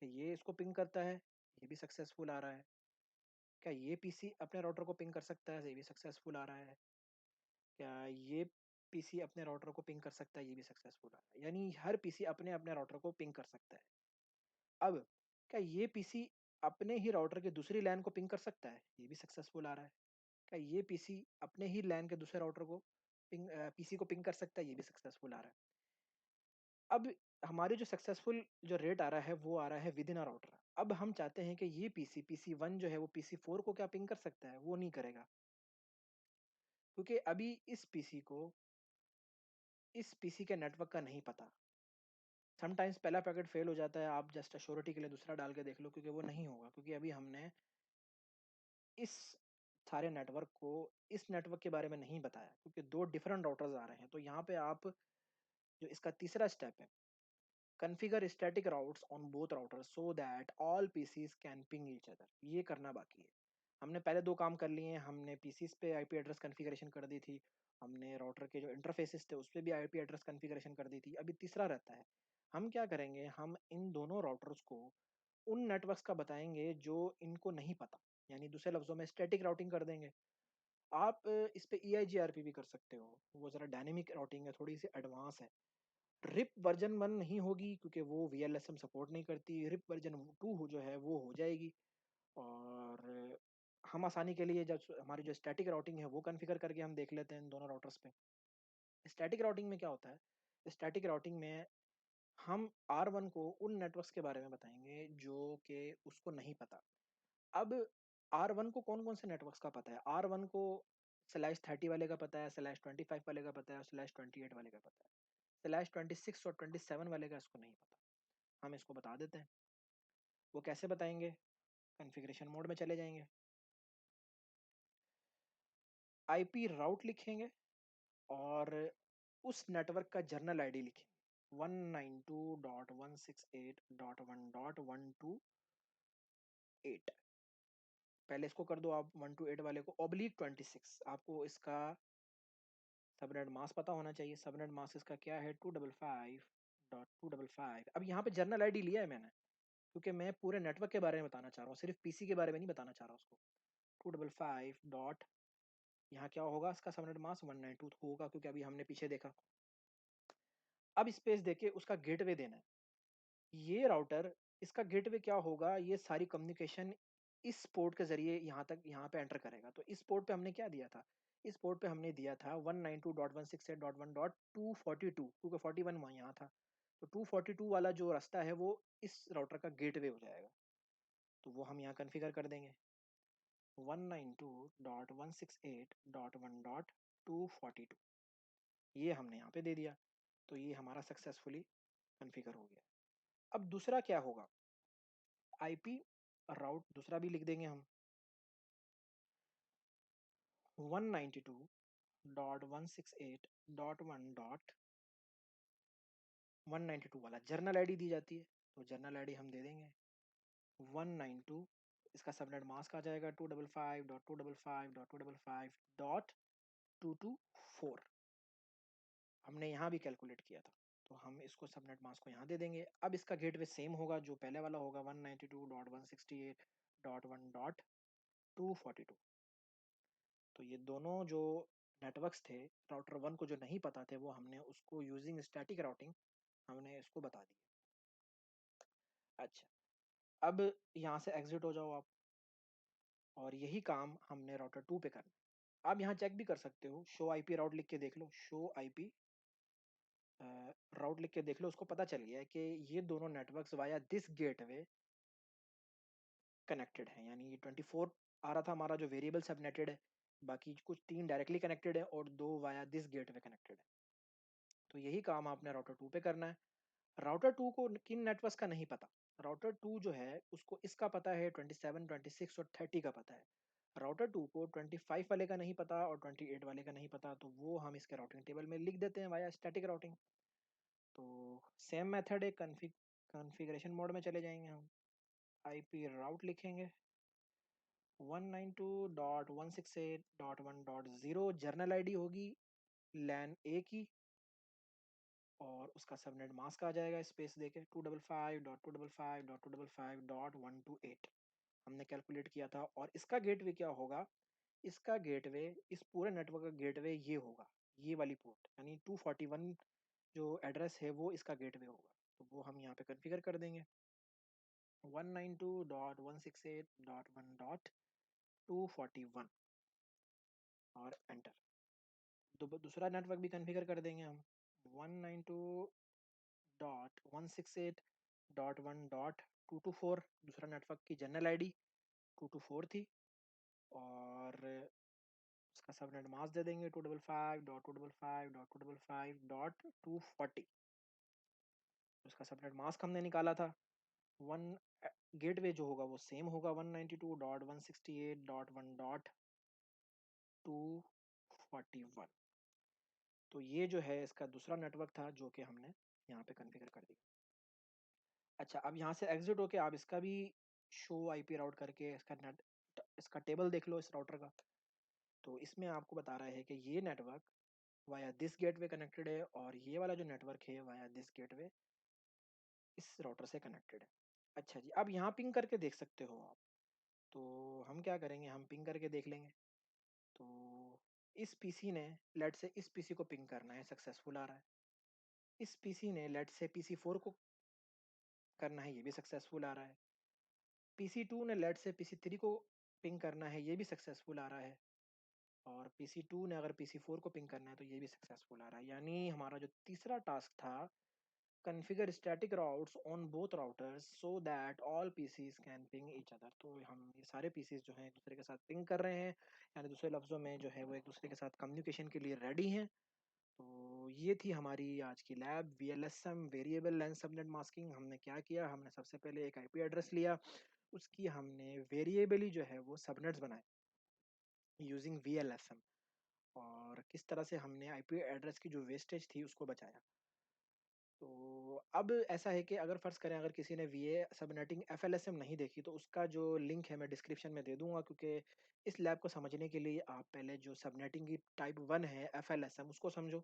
कि ये इसको पिंग करता है, ये भी सक्सेसफुल आ रहा है। क्या ये पीसी अपने राउटर को पिंग कर सकता है, ये भी सक्सेसफुल आ रहा है। क्या ये पीसी अपने राउटर को पिंग कर सकता है, ये भी सक्सेसफुल आ रहा है। यानी हर पीसी अपने-अपने राउटर को पिंग कर सकता है। अब क्या ये पीसी अपने ही राउटर के दूसरी लैन को पिंग कर सकता है, ये भी सक्सेसफुल आ रहा है। क्या ये पीसी अपने ही लैन के दूसरे राउटर को पीसी को पिंग कर सकता है, ये भी सक्सेसफुल आ रहा है। अब हमारी जो सक्सेसफुल जो रेट आ रहा है वो आ रहा है विद इन अ राउटर। अब हम चाहते हैं कि ये पीसी 1 जो है वो पीसी 4 को क्या पिंग कर सकता है? वो नहीं करेगा। क्योंकि अभी इस पीसी के नेटवर्क का नहीं पता। समटाइम्स पहला पैकेट फेल हो जाता है, आप जस्ट एश्योरिटी के लिए दूसरा डाल के देख लो, क्योंकि वो नहीं होगा, क्योंकि अभी हमने इस सारे नेटवर्क को इस नेटवर्क के बारे में नहीं बताया, क्योंकि 2 डिफरेंट राउटर्स आ रहे हैं। तो यहाँ पे आप जो इसका तीसरा स्टेप है, configure static routes on both routers so that all PCs can ping each other, ये करना बाकी है। हमने पहले 2 काम कर लिए हैं, हमने पीसीज पे आईपी एड्रेस कॉन्फ़िगरेशन कर दी थी, हमने राउटर के जो इंटरफेसेस थे उस पे भी आईपी एड्रेस कॉन्फ़िगरेशन कर दी थी। अभी तीसरा रहता है, हम क्या करेंगे, हम इन दोनों राउटर्स को उन नेटवर्क्स का बताएँगे जो इनको नहीं पता, यानी दूसरे लफ्ज़ों में स्टैटिक राउटिंग कर देंगे। आप इस पे ईआईजीआरपी भी कर सकते हो, वो ज़रा डायनामिक राउटिंग है, थोड़ी-सी एडवांस है। रिप वर्जन 1 नहीं होगी, क्योंकि वो वीएलएसएम सपोर्ट नहीं करती। रिप वर्जन 2 हो जो है वो हो जाएगी। और हम आसानी के लिए जब हमारी जो स्टैटिक राउटिंग है वो कॉन्फ़िगर करके हम देख लेते हैं इन दोनों राउटर्स पे। स्टैटिक राउटिंग में क्या होता है? स्टैटिक राउटिंग में हम R1 को उन नेटवर्क्स के बारे में बताएँगे जो कि उसको नहीं पता। अब R1 को कौन-कौन से नेटवर्क्स का पता है? R1 को स्लैश 30 वाले का पता है, स्लैश 25 वाले का पता है और स्लैश 28 वाले का पता है। स्लैश 26 और 27 वाले का इसको नहीं पता। हम इसको बता देते हैं। वो कैसे बताएँगे? कॉन्फ़िगरेशन मोड में चले जाएँगे। आईपी राउट लिखेंगे और उस नेटवर्क का जर्नल आईडी लिखेंगे। 192.168.1.128। पहले इसको कर दो आप 1 टू 8 वाले को ऑब्लिक 26। आपको इसका सबनेट मास्क पता होना चाहिए। सबनेट मास्क इसका क्या है? 255.255। अब यहाँ पे जर्नल आईडी लिया है मैंने, क्योंकि मैं पूरे नेटवर्क के बारे में बताना चाह रहा हूँ, सिर्फ पीसी के बारे में नहीं बताना चाह रहा उसको। 255 डॉट, यहाँ क्या होगा इसका सबनेट मास्क? 192 होगा, क्योंकि अभी हमने पीछे देखा। अब स्पेस देके उसका गेटवे देना है। ये राउटर, इसका गेटवे क्या होगा? ये सारी कम्युनिकेशन इस पोर्ट के ज़रिए यहाँ पे एंटर करेगा। तो इस पोर्ट पे हमने क्या दिया था? इस पोर्ट पे हमने दिया था 192.168.1.242, क्योंकि 41 वहाँ यहाँ था। तो 242 वाला जो रास्ता है वो इस राउटर का गेटवे हो जाएगा। तो वो हम यहाँ कॉन्फ़िगर कर देंगे। 192.168.1.242, ये हमने यहाँ पे दे दिया। तो ये हमारा सक्सेसफुली कॉन्फ़िगर हो गया। अब दूसरा क्या होगा? आईपी राउट दूसरा भी लिख देंगे हम। 192.168.1.192 वाला जर्नल आईडी दी जाती है, तो जर्नल आईडी हम दे देंगे 192। इसका सबनेट मास्क आ जाएगा 255.255.255.224। हमने यहाँ भी कैलकुलेट किया था, तो हम इसको सबनेट मास्क को यहाँ दे देंगे। अब इसका गेटवे सेम होगा जो पहले वाला होगा, 192.168.1.242। तो ये दोनों जो नेटवर्क्स थे, राउटर 1 को जो नहीं पता थे, वो हमने उसको यूजिंग स्टैटिक राउटिंग हमने इसको बता दिया। अच्छा, अब यहाँ से एग्ज़िट हो जाओ आप, और यही काम हमने राउटर 2 पे करना है। आप यहाँ चेक भी कर सकते हो, शो आईपी राउट लिख के देख लो, शो आईपी राउट लिख के देख लो, उसको पता चल गया है कि ये दोनों networks via this gateway connected हैं। यानी ये 24 आ रहा था हमारा जो वेरिएबल सबनेटेड है, बाकी कुछ 3 डायरेक्टली कनेक्टेड है और 2 वाया दिस गेटवे कनेक्टेड है। तो यही काम आपने राउटर 2 पे करना है। राउटर 2 को किन नेटवर्क्स का नहीं पता? राउटर 2 जो है उसको इसका पता है, 27, 26 और 30 का पता है। राउटर 2 को 25 वाले का नहीं पता और 28 वाले का नहीं पता, तो वो हम इसके राउटिंग टेबल में लिख देते हैं वाया स्टैटिक राउटिंग। तो सेम मेथड है, कॉन्फ़िगरेशन मोड में चले जाएँगे हम। आईपी राउट लिखेंगे 192.168.1.0, जर्नल आईडी होगी लैन ए की, और उसका सबनेट मास्क आ जाएगा स्पेस देके 255.255.255.128। हमने कैलकुलेट किया था। और इसका गेटवे क्या होगा? इसका गेटवे, इस पूरे नेटवर्क का गेटवे ये होगा, ये वाली पोर्ट, यानी 241 जो एड्रेस है वो इसका गेटवे होगा। तो वो हम यहाँ पे कॉन्फ़िगर कर देंगे 192.168.1.241 और एंटर। दूसरा नेटवर्क भी कॉन्फ़िगर कर देंगे हम। 192.168.1.224 दूसरा नेटवर्क की जनरल आईडी 224 थी, और उसका सबनेट मास्क दे देंगे 255.255.255.240। उसका सबनेट मास्क हमने निकाला था। वन गेटवे जो होगा वो सेम होगा 192.168.1.241। तो ये जो है इसका दूसरा नेटवर्क था जो कि हमने यहाँ पे कॉन्फ़िगर कर दिया। अच्छा, अब यहाँ से एग्ज़िट होके आप इसका भी शो आईपी राउट करके इसका टेबल देख लो इस राउटर का। तो इसमें आपको बता रहा है कि ये network via this gateway connected है, और ये वाला जो नेटवर्क है वाया दिस गेटवे इस राउटर से कनेक्टेड है। अच्छा जी, अब यहाँ पिंग करके देख सकते हो आप। तो हम क्या करेंगे, हम पिंग करके देख लेंगे। तो इस पीसी ने लेट से इस पीसी को पिंग करना है, सक्सेसफुल आ रहा है। इस पीसी ने लेट से पीसी 4 को करना है, ये भी सक्सेसफुल आ रहा है। पीसी 2 ने लेट से पीसी 3 को पिंग करना है, ये भी सक्सेसफुल आ रहा है। और पीसी 2 ने अगर पीसी 4 को पिंग करना है तो ये भी सक्सेसफुल आ रहा है। यानी हमारा जो तीसरा टास्क था, configure static routes on both routers so that all PCs can ping each other. तो हम ये सारे पीसीज जो हैं एक दूसरे के साथ पिंग कर रहे हैं, यानी दूसरे लफ्ज़ों में जो है वो एक दूसरे के साथ कम्युनिकेशन के लिए रेडी हैं। तो ये थी हमारी आज की lab VLSM variable length subnet masking. हमने क्या किया, हमने सबसे पहले एक आईपी एड्रेस लिया, उसकी हमने वेरिएबली जो है वो सबनेट्स बनाए यूजिंग वीएलएसएम, और किस तरह से हमने आईपी एड्रेस की जो वेस्टेज थी उसको बचाया। तो अब ऐसा है कि अगर फ़र्ज़ करें अगर किसी ने वीए सबनेटिंग एफएलएसएम नहीं देखी तो उसका जो लिंक है मैं डिस्क्रिप्शन में दे दूँगा, क्योंकि इस लैब को समझने के लिए आप पहले जो सबनेटिंग की टाइप 1 है एफएलएसएम उसको समझो।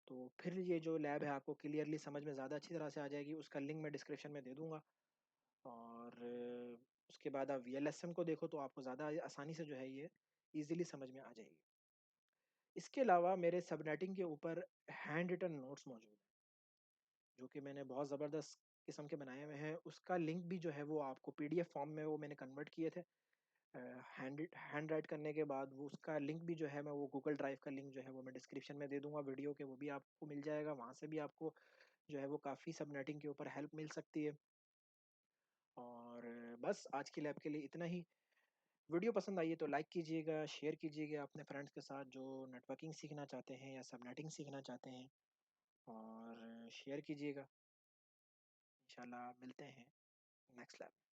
तो फिर ये जो लैब है आपको क्लियरली समझ में ज़्यादा अच्छी तरह से आ जाएगी। उसका लिंक मैं डिस्क्रिप्शन में दे दूँगा, और उसके बाद आप वीएलएसएम को देखो तो आपको ज़्यादा आसानी से जो है ये ईज़िली समझ में आ जाएगी। इसके अलावा मेरे सबनेटिंग के ऊपर हैंड रिटन नोट्स मौजूद हैं, जो कि मैंने बहुत ज़बरदस्त किस्म के बनाए हुए हैं। उसका लिंक भी जो है वो आपको पीडीएफ फॉर्म में वो मैंने कन्वर्ट किए थे। हैंड राइट करने के बाद वो उसका लिंक भी जो है मैं वो गूगल ड्राइव का लिंक जो है वो मैं डिस्क्रिप्शन में दे दूँगा वीडियो के, वो भी आपको मिल जाएगा। वहाँ से भी आपको जो है वो काफ़ी सबनेटिंग के ऊपर हेल्प मिल सकती है। और बस आज की लैब के लिए इतना ही। वीडियो पसंद आई है तो लाइक कीजिएगा, शेयर कीजिएगा अपने फ्रेंड्स के साथ जो नेटवर्किंग सीखना चाहते हैं या सबनेटिंग सीखना चाहते हैं, और शेयर कीजिएगा। इंशाल्लाह मिलते हैं नेक्स्ट लैब में।